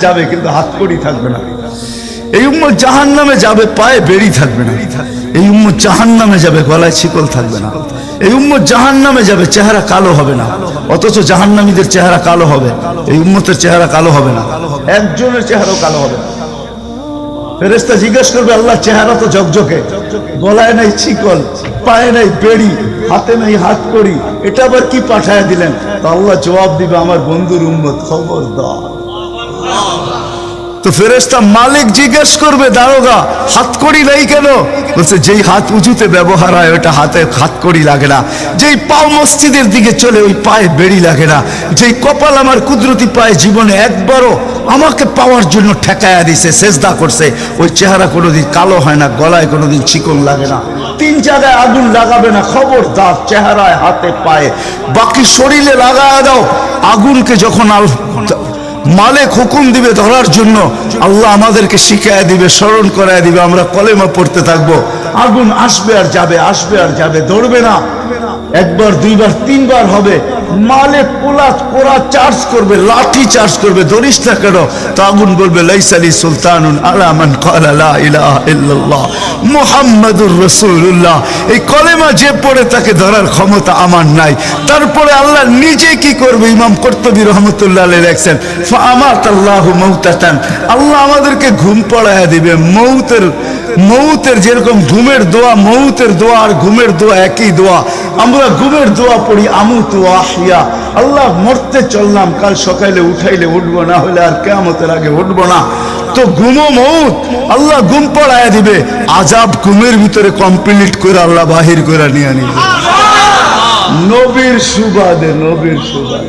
যাবে কিন্তু হাতকড়ি থাকবে না। এই উম্মত জাহান্নামে যাবে, পায়ে বেড়ি থাকবে না। এই উম্মত জাহান্নামে যাবে, গলায় শিকল থাকবে না। এই উম্মত জাহান্নামে যাবে, চেহারা কালো হবে না। অথচ জাহান্নামীদের চেহারা কালো হবে, এই উম্মতের চেহারা কালো হবে না। একজনের চেহারাও কালো হবে না। ফেরেশতা জিজ্ঞেস করবে, আল্লাহ চেহারা তো ঝকঝকে, গলায় নাই শিকল, পায়ে নাই বেড়ি, হাতে নাই হাতকড়ি, এটা আবার কি পাঠায় দিলেন? তো আল্লাহ জবাব দিবে, আমার বন্ধুর উম্মত, খবরদার। তো ফেরেশতা মালিক জিজ্ঞেস করবে, দারোগা হাতকড়ি নাই কেন? বলছে, যেই হাত উঁচুতে ব্যবহার হয় ওটা হাতে হাতকড়ি লাগে না। যেই পাও মসজিদের দিকে চলে ওই পায়ে বেড়ি লাগে না। যেই কপাল আমার কুদরতি পায়ে জীবনে একবারও আমাকে পাওয়ার জন্য ঠেকায়া দিছে, সেজদা করছে, ওই চেহারা কোনোদিন কালো হয় না, গলায় কোনোদিন চিকন লাগে না, 3 জায়গায় আগুন লাগাবে না। খবরদার, চেহারায়, হাতে, পায়ে, বাকি শরীরে লাগায়া দাও। আগুনকে যখন মালিক হুকুম দিবে ধরার জন্য, আল্লাহ আমাদেরকে শিখায় দিবে, স্মরণ করায় দিবে, আমরা কলেমা পড়তে থাকবো। আগুন আসবে আর যাবে, আসবে আর যাবে, ধরবে না। একবার, দুইবার, 3বার হবে। মালিক কোরা চার্জ করবে, লাঠি চার্জ করবে, ধরিস না কেন? তো আগুন বলবে, লাইসালি সুলতানুন আলা মান ক্বালা লা ইলাহা ইল্লাল্লাহ মুহাম্মাদুর রাসূলুল্লাহ। এই কলেমা যে পড়ে তাকে ধরার ক্ষমতা আমার নাই। তারপরে আল্লাহ নিজে কি করবে? ইমাম কুরতুবী রাহমাতুল্লাহ আলাইহি লেখেন, ফাআমাতাল্লাহু মাউতাতান, আল্লাহ আমাদেরকে ঘুম পড়ায়া দিবে। মৌতের যেরকম ঘুমের দোয়া, মৌতের দোয়া আর ঘুমের দোয়া একই দোয়া। আমরা ঘুমের দোয়া পড়ি, আমুতু আহিয়া, আল্লাহ মরতে চললাম, কাল সকালে উঠাইলে উঠবো, না হলে আর কিয়ামতের আগে উঠবো না। তো ঘুমো মৌত, আল্লাহ ঘুম পড়ায়া দিবে। আযাব ঘুমের ভিতরে কমপ্লিট করে আল্লাহ বাহির করে নিয়ে নিবে। নবীর সুবাদে, নবীর সুবাদে।